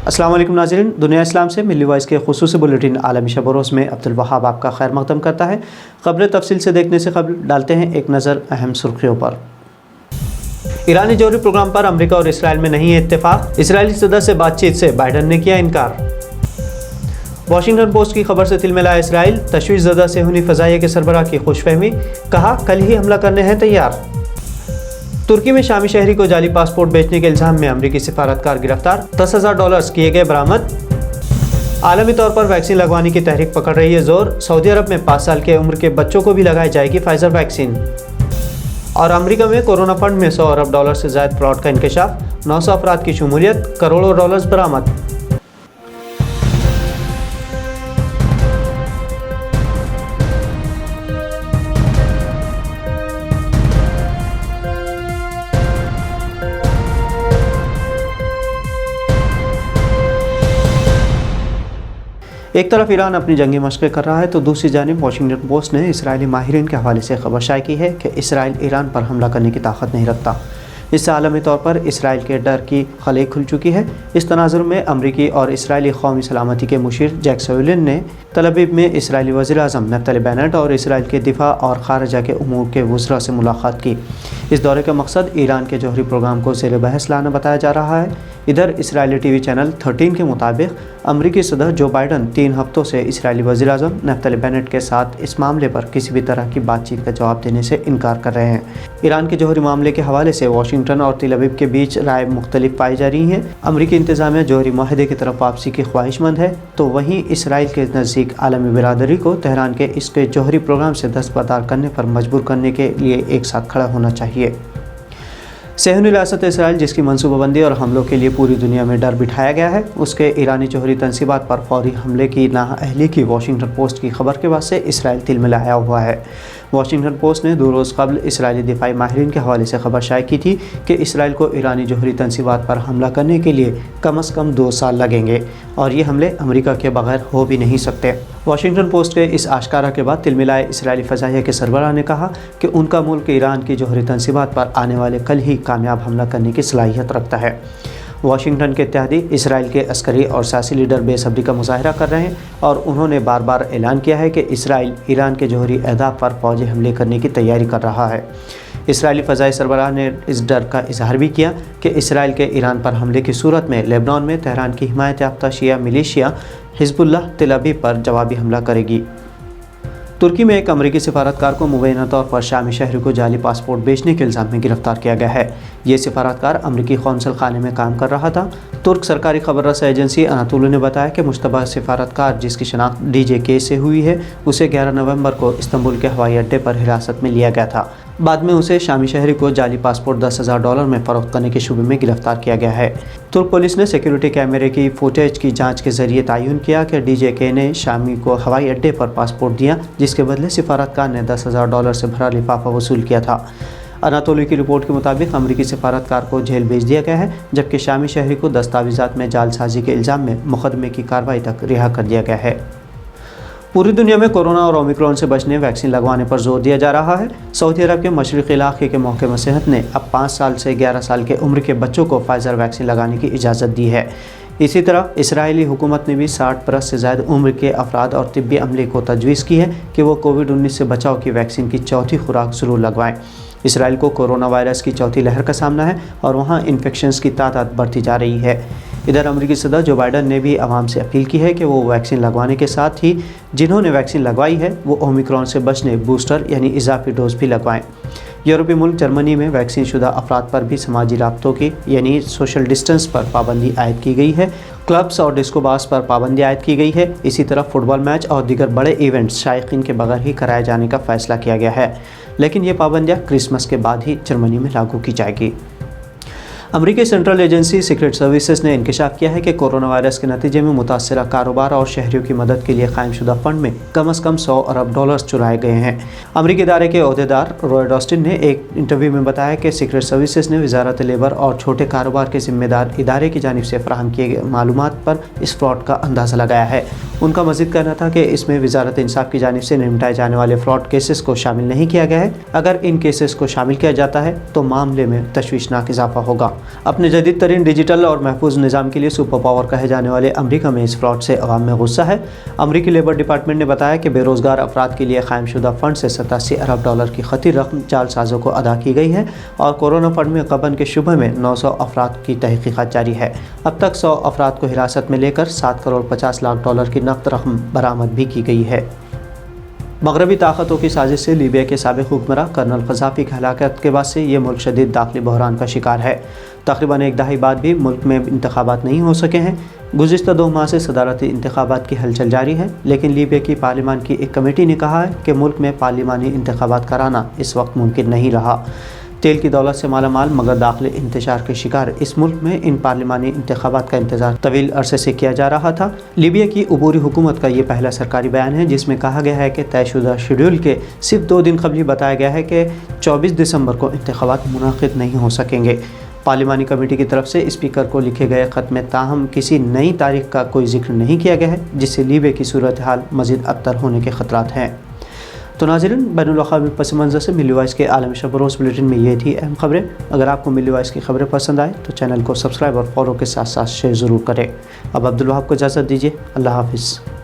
अस्सलाम वालेकुम नाज़रीन, दुनिया इस्लाम से मिली वॉइस के खुसूसी बुलेटिन आलमी शब रोज़ में अब्दुल वहाब आपका खैर मक़दम करता है। ख़बर तफसील से देखने से कबल डालते हैं एक नज़र अहम सुर्खियों पर। ईरानी जौहरी प्रोग्राम पर अमेरिका और इसराइल में नहीं है इत्तेफाक, इसराइली सदर से बातचीत से बाइडन ने किया इनकार। वाशिंगटन पोस्ट की खबर से तिलमिलाया इसराइल, तशवीश ज़दा सेहूनी फ़ज़ाइया के सरबराह की खुशफहमी, कहा कल ही हमला करने हैं तैयार। तुर्की में शामी शहरी को जाली पासपोर्ट बेचने के इल्ज़ाम में अमरीकी सिफारतकार गिरफ्तार, $10,000 किए गए बरामद। आलमी तौर पर वैक्सीन लगवाने की तहरीक पकड़ रही है जोर, सऊदी अरब में 5 साल के उम्र के बच्चों को भी लगाई जाएगी फाइजर वैक्सीन। और अमेरिका में कोरोना फंड में $100 अरब से ज़ायद फ्रॉड का इंकशाफ, 900 अफराद की शमूलियत, करोड़ों डॉलर्स बरामद। एक तरफ ईरान अपनी जंगी मशक़ें कर रहा है तो दूसरी जानिब वाशिंगटन पोस्ट ने इसराइली माहिरीन के हवाले से खबर शाये की है कि इसराइल ईरान पर हमला करने की ताकत नहीं रखता। इससे आलमी तौर पर इसराइल के डर की खले खुल चुकी है। इस तनाज़ुर में अमरीकी और इसराइली कौमी सलामती के मुशीर जैक सुलिवान ने तल अवीव में इसराइली वज़ीर-ए-आज़म नफ्तली बेनेट और इसराइल के दिफा और खारजा के उमूर के वज़रा से मुलाकात की। इस दौरे का मकसद ईरान के जौहरी प्रोग्राम को ज़ेर बहस लाना बताया जा रहा है। इधर इसराइली टीवी चैनल 13 के मुताबिक अमरीकी सदर जो बाइडन 3 हफ्तों से इसराइली वज़ीर-ए-आज़म नफ्तली बेनेट के साथ इस मामले पर किसी भी तरह की बातचीत का जवाब देने से इनकार कर रहे हैं। ईरान के जौहरी मामले के हवाले से वाशिंगटन और तल अवीव के बीच राय मुख्तलिफ पाई जा रही हैं। अमरीकी इंतज़ामिया जौहरी माहदे की तरफ वापसी की ख्वाहिशमंद है, तो वहीं इसराइल के नज़दीक आलमी बिरादरी को तेहरान के इसके जौहरी प्रोग्राम से दस्तबरदार करने पर मजबूर करने के लिए एक साथ खड़ा होना चाहिए। सेहूनी रियासत इसराइल, जिसकी मनसूबाबंदी और हमलों के लिए पूरी दुनिया में डर बिठाया गया है, उसके ईरानी जौहरी तनसीबात पर फौरी हमले की नाअहली की वाशिंगटन पोस्ट की खबर के बाद से इसराइल तिलमिलाया हुआ है। वाशिंगटन पोस्ट ने 2 रोज़ कबल इसराइली दिफाई माहिरीन के हवाले से खबर शाये की थी कि इसराइल को ईरानी जौहरी तनसीबात पर हमला करने के लिए कम अज़ कम 2 साल लगेंगे और ये हमले अमेरिका के बगैर हो भी नहीं सकते। वाशिंगटन पोस्ट के इस आशकारा के बाद तिलमिलाए इसराइली फ़ज़ाइया के सरबराह ने कहा कि उनका मुल्क ईरान की जौहरी तनसीबात पर आने वाले कल ही कामयाब हमला करने की सलाहियत रखता है। वाशिंगटन के इत्तेहादी इसराइल के अस्करी और सियासी लीडर बेसब्री का मुजाहरा कर रहे हैं और उन्होंने बार बार ऐलान किया है कि इसराइल ईरान के जौहरी अहदाफ पर फौजी हमले करने की तैयारी कर रहा है। इसराइली फ़ज़ाई सरबराह ने इस डर का इजहार भी किया कि इसराइल के ईरान पर हमले की सूरत में लेबनान में तेहरान की हिमायत याफ्ता शिया मिलिशिया हिज़्बुल्लाह तल अवीव पर जवाबी हमला करेगी। तुर्की में एक अमरीकी सिफारतकार को मुबैना तौर पर शामी शहरी को जाली पासपोर्ट बेचने के इल्ज़ाम में गिरफ्तार किया गया है। ये सिफारतकार अमरीकी कौंसल खाने में काम कर रहा था। तुर्क सरकारी खबर रसा एजेंसी अनातोलू ने बताया कि मुश्तबा सिफारतकार, जिसकी शनाख्त DJK से हुई है, उसे 11 नवंबर को इस्तंबुल के हवाई अड्डे पर हिरासत में लिया गया था। बाद में उसे शामी शहरी को जाली पासपोर्ट $10,000 में फ़रोख्त करने के शुबे में गिरफ्तार किया गया है। तुर्क पुलिस ने सिक्योरिटी कैमरे की फुटेज की जांच के जरिए तयन किया कि DJK ने शामी को हवाई अड्डे पर पासपोर्ट दिया, जिसके बदले सिफारतकार ने $10,000 से भरा लिफाफा वसूल किया था। अनातोली की रिपोर्ट के मुताबिक अमरीकी सिफारतकार को जेल भेज दिया गया है, जबकि शामी शहरी को दस्तावेज़ात में जालसाजी के इल्ज़ाम में मुकदमे की कार्रवाई तक रिहा कर दिया गया है। पूरी दुनिया में कोरोना और ओमिक्रॉन से बचने वैक्सीन लगवाने पर जोर दिया जा रहा है। सऊदी अरब के मशरिक़ी इलाक़े के महकमा सेहत ने अब 5 साल से 11 साल के उम्र के बच्चों को फाइज़र वैक्सीन लगाने की इजाज़त दी है। इसी तरह इसराइली हुकूमत ने भी 60 बरस से ज़्यादा उम्र के अफराद और तिब्बी अमले को तजवीज़ की है कि वो कोविड-19 से बचाव की वैक्सीन की चौथी खुराक ज़रूर लगवाएं। इसराइल को कोरोना वायरस की चौथी लहर का सामना है और वहाँ इन्फेक्शंस की तादाद बढ़ती जा रही है। इधर अमरीकी सदर जो बाइडन ने भी आवाम से अपील की है कि वो वैक्सीन लगवाने के साथ ही जिन्होंने वैक्सीन लगवाई है वो ओमिक्रॉन से बचने बूस्टर यानी इजाफी डोज भी लगवाएं। यूरोपीय मुल्क जर्मनी में वैक्सीन शुदा अफराद पर भी समाजी राब्तों की यानी सोशल डिस्टेंस पर पाबंदी आयद की गई है। क्लब्स और डिस्को बार्स पर पाबंदी आयद की गई है। इसी तरह फुटबॉल मैच और दीगर बड़े इवेंट्स शायकीन के बगैर ही कराए जाने का फैसला किया गया है, लेकिन ये पाबंदियाँ क्रिसमस के बाद ही जर्मनी में लागू की जाएगी। अमरीकी सेंट्रल एजेंसी सीक्रेट सर्विसेज ने इंकशाफ किया है कि कोरोना वायरस के नतीजे में मुतासरा कारोबार और शहरियों की मदद के लिए कायम शुदा फंड में कम अज़ कम $100 अरब चुराए गए हैं। अमरीकी इदारे के अहदेदार रॉय डॉस्टिन ने एक इंटरव्यू में बताया कि सीक्रेट सर्विसेज ने वजारत लेबर और छोटे कारोबार के जिम्मेदार इदारे की जानिब से फराहम किए गए मालूमात पर इस फ्रॉड का अंदाज़ा लगाया है। उनका मज़ीद कहना था कि इसमें वजारत इंसाफ की जानिब से निपटाए जाने वाले फ्रॉड केसेस को शामिल नहीं किया गया है। अगर इन केसेस को शामिल किया जाता है तो मामले में तशवीशनाक इजाफा होगा। अपने जदीद तरीन डिजिटल और महफूज निज़ाम के लिए सुपर पावर कहे जाने वाले अमरीका में इस फ्रॉड से अवाम में गुस्सा है। अमरीकी लेबर डिपार्टमेंट ने बताया कि बेरोज़गार अफराद के लिए कायम शुदा फ़ंड से $87 अरब की खती रकम जालसाज़ों को अदा की गई है और कोरोना फंड में गबन के शुबे में 900 अफराद की तहकीक़ात जारी है। अब तक 100 अफराद को हिरासत में लेकर $7.50 करोड़ की नक़द रकम बरामद भी की गई है। मगरबी ताकतों की साजिश से लीबिया के साबिक़ हुक्मरान कर्नल क़ज़ाफ़ी की हलाकत के बाद से ये मुल्क शदीद दाखिली बहरान का शिकार है। तकरीबन एक दहाई बाद भी मुल्क में इंतखाबात नहीं हो सके हैं। गुज़िश्ता 2 माह से सदारती इंतखाबात की हलचल जारी है, लेकिन लीबिया की पार्लिमान की एक कमेटी ने कहा है कि मुल्क में पार्लिमानी इंतखाबात कराना इस वक्त मुमकिन नहीं रहा। तेल की दौलत से माला माल मगर दाखिली इंतशार के शिकार इस मुल्क में इन पार्लिमानी इंतखाबात का इंतज़ार तवील अरसे से किया जा रहा था। लीबिया की अबूरी हुकूमत का ये पहला सरकारी बयान है जिसमें कहा गया है कि तयशुदा शेड्यूल के सिर्फ 2 दिन कबल ही बताया गया है कि 24 दिसंबर को इंतखाबात मुनाक़िद नहीं हो सकेंगे। पार्लिमानी कमेटी की तरफ से स्पीकर को लिखे गए ख़त में ताहम किसी नई तारीख का कोई जिक्र नहीं किया गया है, जिससे लीबिया की सूरत हाल मज़ीद अबतर होने के ख़तरात हैं। तो नाज़रीन, बैनुल-अक़वामी पस मंज़र से मिल्ली वॉइस के आलमी शब रोज़ बुलेटिन में ये थी अहम खबरें। अगर आपको मिल्ली वॉइस की खबरें पसंद आए तो चैनल को सब्सक्राइब और फॉलो के साथ साथ शेयर ज़रूर करें। अब अब्दुल वहाब को इजाज़त दीजिए। अल्लाह हाफ़िज़।